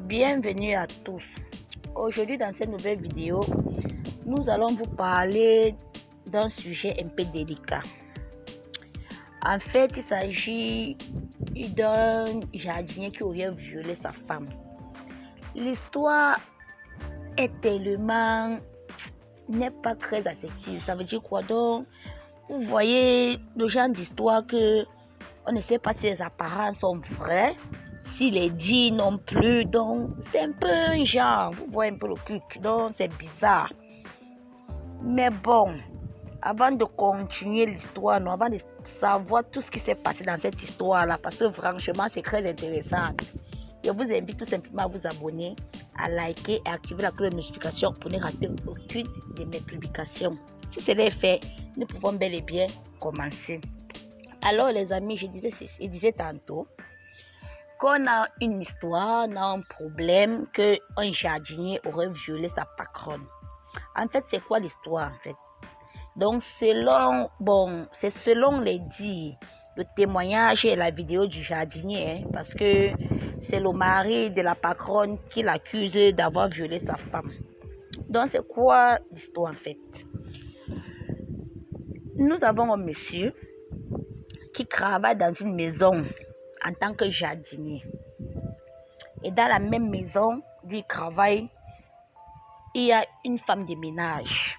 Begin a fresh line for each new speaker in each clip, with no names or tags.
Bienvenue à tous. Aujourd'hui dans cette nouvelle vidéo, nous allons vous parler d'un sujet un peu délicat. En fait, il s'agit d'un jardinier qui aurait violé sa femme. L'histoire n'est pas très accessible. Ça veut dire quoi donc? Vous voyez le genre d'histoire que on ne sait pas si les apparences sont vraies, si les dits non plus. Donc c'est un peu un genre, vous voyez un peu le truc. Donc c'est bizarre. Mais bon, avant de continuer l'histoire, avant de savoir tout ce qui s'est passé dans cette histoire-là, parce que franchement c'est très intéressant, je vous invite tout simplement à vous abonner, à liker et activer la cloche de notification pour ne rater aucune de mes publications. Si c'est fait, nous pouvons bel et bien commencer. Alors les amis, je disais tantôt qu'on a une histoire, on a un problème qu'un jardinier aurait violé sa patronne. En fait, c'est quoi l'histoire en fait? Donc c'est selon les dires, le témoignage et la vidéo du jardinier, parce que c'est le mari de la patronne qui l'accuse d'avoir violé sa femme. Donc c'est quoi l'histoire en fait? Nous avons un monsieur qui travaille dans une maison en tant que jardinier. Et dans la même maison, lui travaille, il y a une femme de ménage.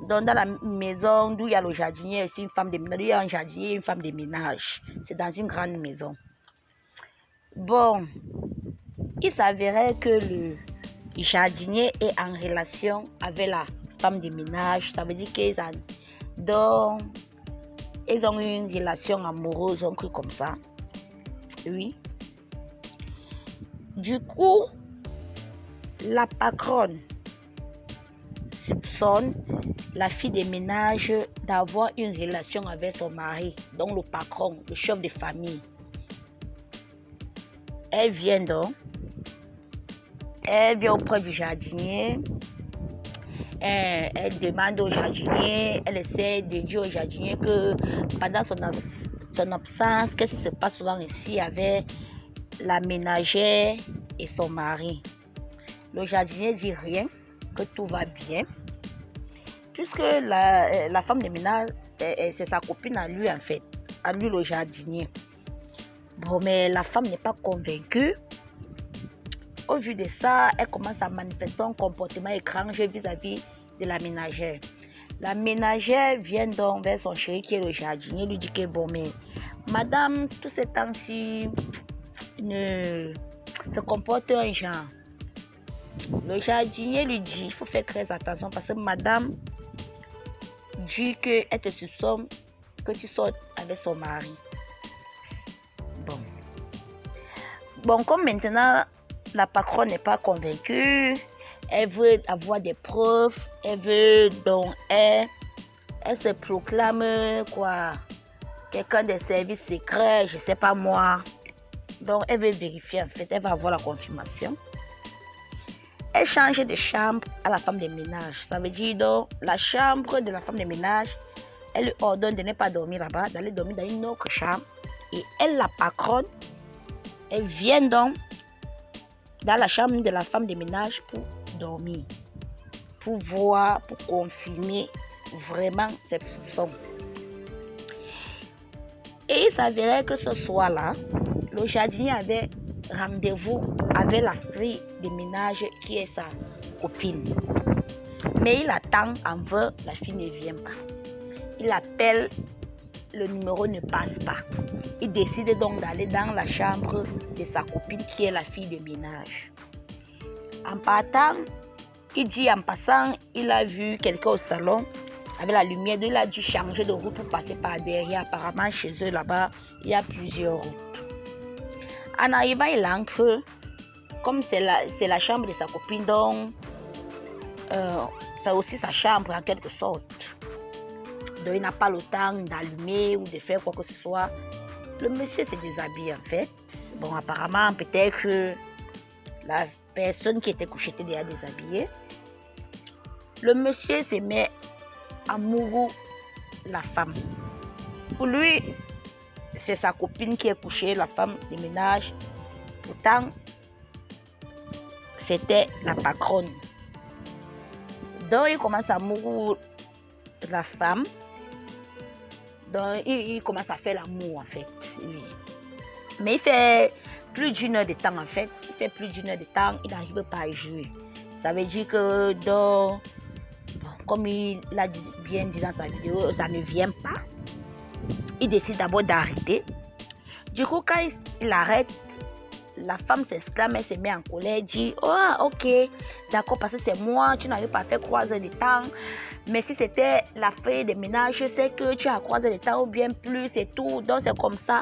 Donc dans la maison d'où il y a le jardinier, c'est une femme de ménage. Il y a un jardinier et une femme de ménage. C'est dans une grande maison. Bon, il s'avérait que le jardinier est en relation avec la femme de ménage. Ça veut dire qu'ils ont une relation amoureuse, un truc comme ça. Oui. Du coup, la patronne soupçonne la fille de ménage d'avoir une relation avec son mari, donc le patron, le chef de famille. Elle vient auprès du jardinier. Elle demande au jardinier, elle essaie de dire au jardinier que pendant son absence, qu'est-ce qui se passe souvent ici avec la ménagère et son mari. Le jardinier dit rien, que tout va bien, puisque la femme de ménage, c'est sa copine à lui en fait, à lui le jardinier. Bon, mais la femme n'est pas convaincue. Au vu de ça, elle commence à manifester un comportement étrange vis-à-vis de la ménagère. La ménagère vient donc vers son chéri qui est le jardinier, lui dit que bon, mais madame, tous ces temps-ci, se comporte un genre. Le jardinier lui dit, il faut faire très attention parce que madame dit qu'elle te soupçonne que tu sortes avec son mari. Bon, comme maintenant la patronne n'est pas convaincue, elle veut avoir des preuves, elle se proclame quelqu'un des services secrets, je sais pas moi. Donc elle veut vérifier en fait, elle va avoir la confirmation. Elle change de chambre à la femme de ménage. Ça veut dire donc la chambre de la femme de ménage, elle lui ordonne de ne pas dormir là-bas, d'aller dormir dans une autre chambre. Et elle, la patronne, elle vient donc dans la chambre de la femme de ménage pour dormir, pour voir, pour confirmer vraiment ses soupçons. Et il s'avérait que ce soir-là, le jardinier avait rendez-vous avec la fille de ménage qui est sa copine. Mais il attend en vain, la fille ne vient pas. Il appelle, le numéro ne passe pas. Il décide donc d'aller dans la chambre de sa copine qui est la fille de ménage. En partant, il dit en passant, il a vu quelqu'un au salon avec la lumière. Il a dû changer de route pour passer par derrière. Apparemment, chez eux là-bas, il y a plusieurs routes. En arrivant, il entre. Comme c'est la chambre de sa copine, donc c'est aussi sa chambre en quelque sorte. Donc il n'a pas le temps d'allumer ou de faire quoi que ce soit. Le monsieur se déshabille en fait. Bon, apparemment, peut-être que la personne qui était couchée était déjà déshabillée. Le monsieur se met amoureux de la femme. Pour lui, c'est sa copine qui est couchée, la femme de ménage. Pourtant, c'était la patronne. Donc, il commence à mourir la femme. Donc, il commence à faire l'amour, en fait. Oui. Mais il fait plus d'une heure de temps, en fait. Il fait plus d'une heure de temps, il n'arrive pas à jouer. Ça veut dire que, donc, comme il l'a bien dit dans sa vidéo, ça ne vient pas. Il décide d'abord d'arrêter. Du coup, quand il arrête, la femme s'exclame, elle se met en colère, dit « Oh, ok, d'accord, parce que c'est moi, tu n'arrives pas à faire 3 heures de temps. Mais si c'était la feuille de ménage, je sais que tu as 3 heures de temps ou bien plus et tout. » Donc, c'est comme ça.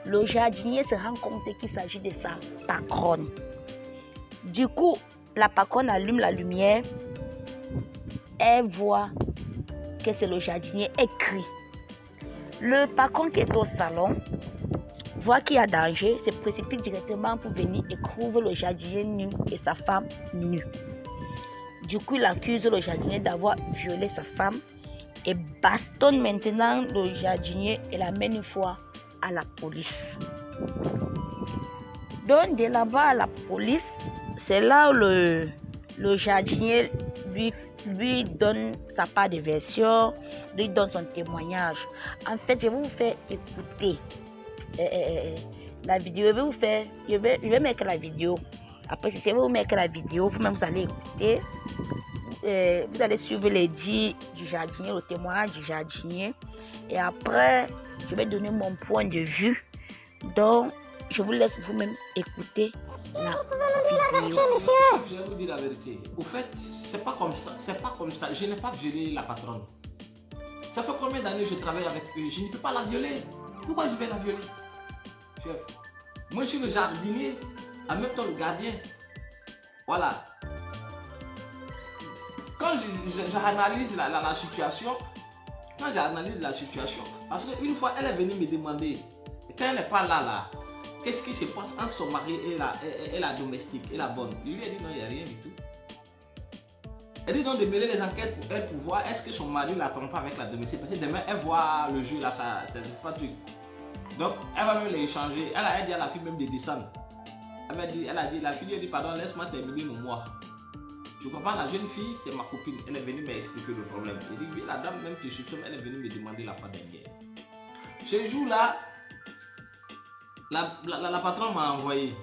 Le jardinier se rend compte qu'il s'agit de sa patronne. Du coup, la patronne allume la lumière. Elle voit que c'est le jardinier, elle crie. Le patron qui est au salon voit qu'il y a danger, se précipite directement pour venir et trouve le jardinier nu et sa femme nue. Du coup, il accuse le jardinier d'avoir violé sa femme et bastonne maintenant le jardinier et l'amène une fois à la police. Donc, de là-bas à la police, c'est là où le jardinier lui donne sa part de version, lui donne son témoignage. En fait, je vais vous faire écouter la vidéo. Je vais mettre la vidéo. Après, si je vais vous mettre la vidéo, vous-même vous allez écouter. Vous allez suivre les dits du jardinier, le témoignage du jardinier. Et après, je vais donner mon point de vue. Donc, je vous laisse vous-même écouter la vidéo.
Je vais vous dire la vérité. Au fait, c'est pas comme ça. C'est pas comme ça. Je n'ai pas violé la patronne. Ça fait combien d'années que je travaille avec eux? Je ne peux pas la violer. Pourquoi je vais la violer? Chef, moi je suis le jardinier, en même temps le gardien. Voilà. Quand j'analyse la situation, parce qu'une fois elle est venue me demander, quand elle n'est pas là, qu'est-ce qui se passe entre son mari et la domestique, et la bonne? Je lui ai dit non, il n'y a rien du tout. Elle dit donc de mêler les enquêtes pour elle pour voir est-ce que son mari la trompe avec la domestique. Parce que demain elle voit le jeu là, ça c'est pas truc. Donc elle va même les échanger. Elle a dit à la fille même de descendre. Elle a dit, la fille lui a dit pardon, laisse-moi terminer mon mois. Je comprends, la jeune fille, c'est ma copine. Elle est venue m'expliquer le problème. Elle dit oui, la dame même qui soupçonne, elle est venue me demander la fois dernière. Ce jour-là, la patronne m'a envoyé.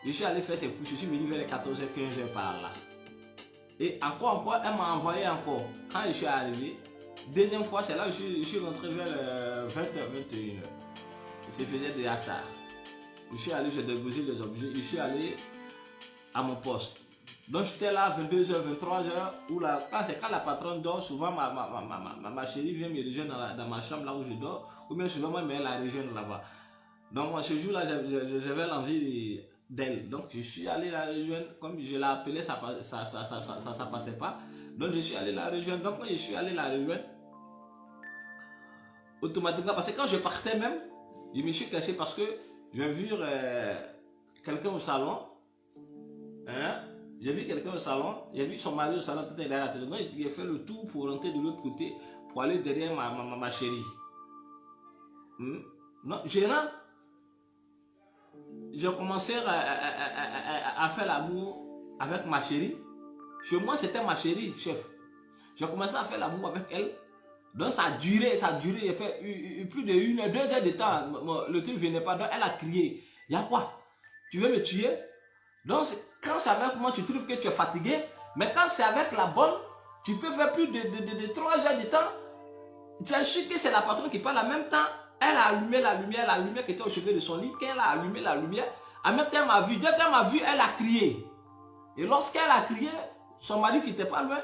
Je suis allé faire ses couches. Je suis venu vers les 14h, 15h par là. Et encore, elle m'a envoyé encore. Quand je suis arrivé, deuxième fois, c'est là où je suis rentré vers 20h, 21h. Je faisait déjà tard. Je suis allé, j'ai déposé les objets. Je suis allé à mon poste. Donc j'étais là 22h, 23h. Quand la patronne dort, souvent ma chérie vient me rejoindre dans ma chambre là où je dors. Ou bien souvent moi, elle la rejoindre là-bas. Donc moi, ce jour-là, j'avais l'envie d'elle. Donc je suis allé la rejoindre. Comme je l'ai appelée, ça passait pas. Donc je suis allé la rejoindre. Donc quand je suis allé la rejoindre, automatiquement, parce que quand je partais même, je me suis caché parce que j'ai vu quelqu'un au salon. Hein? J'ai vu quelqu'un au salon, j'ai vu son mari au salon, tout est derrière la télé. Donc il a fait le tour pour rentrer de l'autre côté, pour aller derrière ma chérie. Non, j'ai rentré. J'ai commencé à faire l'amour avec ma chérie. Chez moi, c'était ma chérie, chef. J'ai commencé à faire l'amour avec elle. Donc ça a duré, j'ai fait plus de 1 heure, 2 heures de temps. Le truc ne venait pas, donc elle a crié. Il y a quoi? Tu veux me tuer? Donc quand c'est avec moi, tu trouves que tu es fatigué. Mais quand c'est avec la bonne, tu peux faire plus de 3 heures de temps. Tu as su que c'est la patronne qui parle en même temps. Elle a allumé la lumière qui était au chevet de son lit. Quand elle a allumé la lumière, en même temps elle m'a vu. Dès qu'elle m'a vu, elle a crié. Et lorsqu'elle a crié, son mari qui n'était pas loin,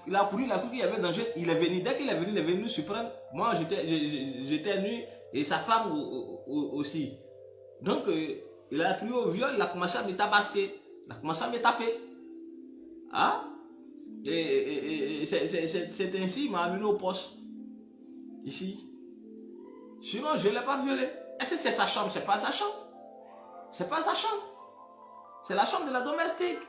il a couru, il y avait danger, il est venu. Dès qu'il est venu nous surprendre. Moi j'étais nu et sa femme aussi. Donc il a crié au viol, il a commencé à me tabasser. Il a commencé à me taper. Hein? Et c'est ainsi qu'il m'a amené au poste. Ici. Sinon, je ne l'ai pas violé. Est-ce que c'est sa chambre? C'est pas sa chambre. C'est pas sa chambre. C'est la chambre de la domestique.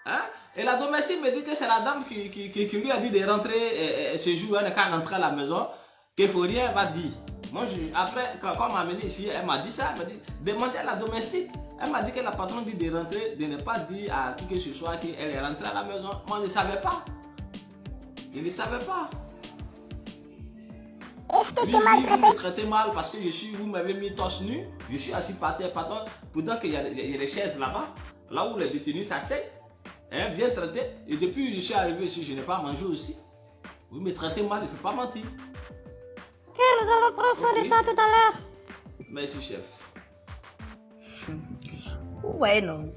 Hein? Et la domestique me dit que c'est la dame qui lui a dit de rentrer ce jour, elle n'est qu'à rentrer à la maison, qu'il ne faut rien, elle va dire. Moi, après, quand on m'a amené ici, elle m'a dit ça, elle m'a dit, demandez à la domestique. Elle m'a dit que la personne dit de rentrer, de ne pas dire à qui que ce soit qu'elle est rentrée à la maison. Moi, je ne savais pas. Je ne savais pas.
Est-ce que
Oui,
tu m'as
oui, vous
traité?
me traitez mal parce que vous m'avez mis torse nu. Je suis assis par terre, pardon, pendant qu'il y a des chaises là-bas, là où les détenus s'asseyent, hein, bien traités. Et depuis que je suis arrivé ici, je n'ai pas mangé aussi. Vous me traitez mal, je ne peux pas mentir.
Ok, nous allons prendre soin de toi tout à l'heure.
Merci, chef.
Ouais, non.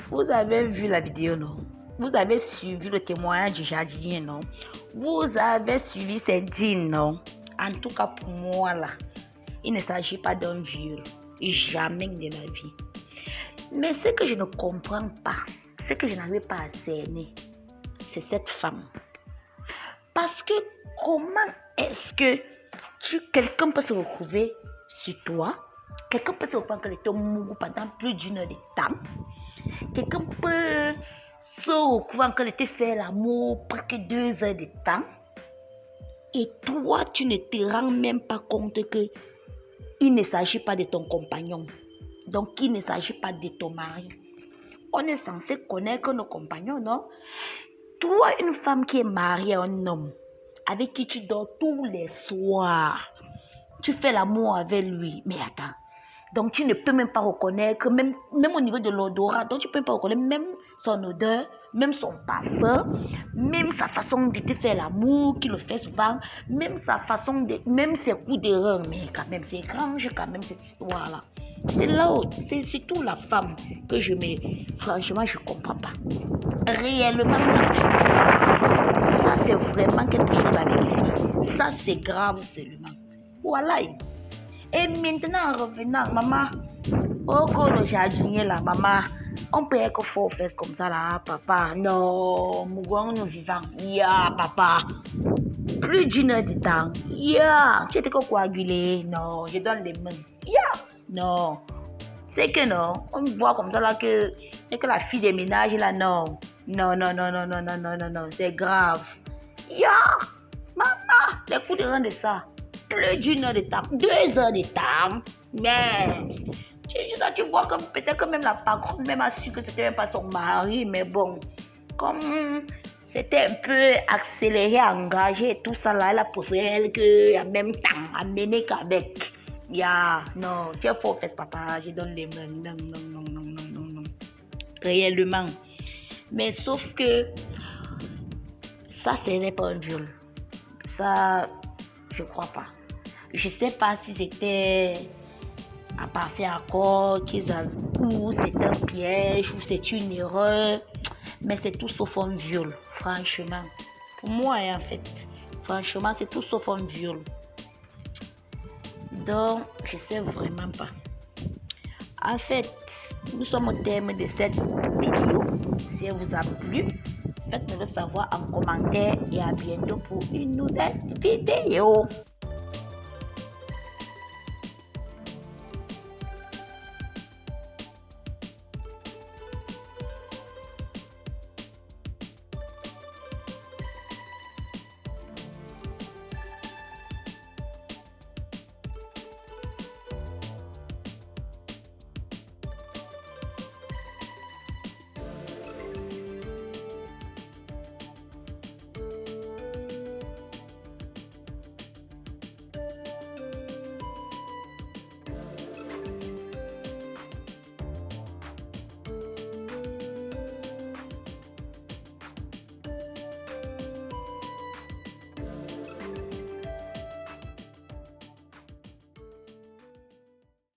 Vous avez vu la vidéo, non? Vous avez suivi le témoignage du jardinier, non? Vous avez suivi ses dînes, non? En tout cas, pour moi, là, il ne s'agit pas d'un viol. Jamais de la vie. Mais ce que je ne comprends pas, ce que je n'arrive pas à cerner, c'est cette femme. Parce que comment est-ce que quelqu'un peut se retrouver sur toi? Quelqu'un peut se retrouver qu'elle était mourue pendant plus d'une heure de temps. Quelqu'un peut se retrouver qu'elle était fait l'amour presque 2 heures de temps. Et toi, tu ne te rends même pas compte que il ne s'agit pas de ton compagnon. Donc, il ne s'agit pas de ton mari. On est censé connaître nos compagnons, non? Toi, une femme qui est mariée à un homme, avec qui tu dors tous les soirs, tu fais l'amour avec lui. Mais attends, donc tu ne peux même pas reconnaître, même au niveau de l'odorat, donc tu ne peux pas reconnaître même son odeur, même son parfum, même sa façon de te faire l'amour, qu'il le fait souvent, même sa façon de, même ses coups d'erreur. Mais quand même, c'est étrange quand même cette histoire-là. C'est là où, c'est surtout la femme que je mets. Franchement, je ne comprends pas. Réellement, ça c'est vraiment quelque chose à vérifier. Ça c'est grave seulement. Voilà. Et maintenant, en revenant, maman, oh, le jardinier là, maman, on peut être fort faire comme ça là, papa. Non, nous vivons. Ya, papa. Plus d'une heure de temps. Ya, tu étais coagulé. Non, je donne les mains. Ya, non. C'est que non, on voit comme ça là que la fille des ménages là, non, c'est grave. Ya, maman, les coups de rein de ça. Plus d'une heure de temps, 2 heures de temps. Mais tu vois que peut-être que même la patronne même a su que c'était même pas son mari. Mais bon, comme c'était un peu accéléré, engagé et tout ça là, elle a préféré elle que en même temps amener qu'avec. Non, tu es faux, fesse papa, je donne les mains. Non. Réellement. Mais sauf que ça, ce n'est pas un viol. Ça, je crois pas. Je sais pas si c'était à parfait accord, ou c'est un piège, ou c'est une erreur. Mais c'est tout sauf un viol, franchement. Pour moi, en fait, franchement, c'est tout sauf un viol. Donc, je sais vraiment pas. En fait, nous sommes au terme de cette vidéo. Si elle vous a plu, faites-le savoir en commentaire et à bientôt pour une nouvelle vidéo.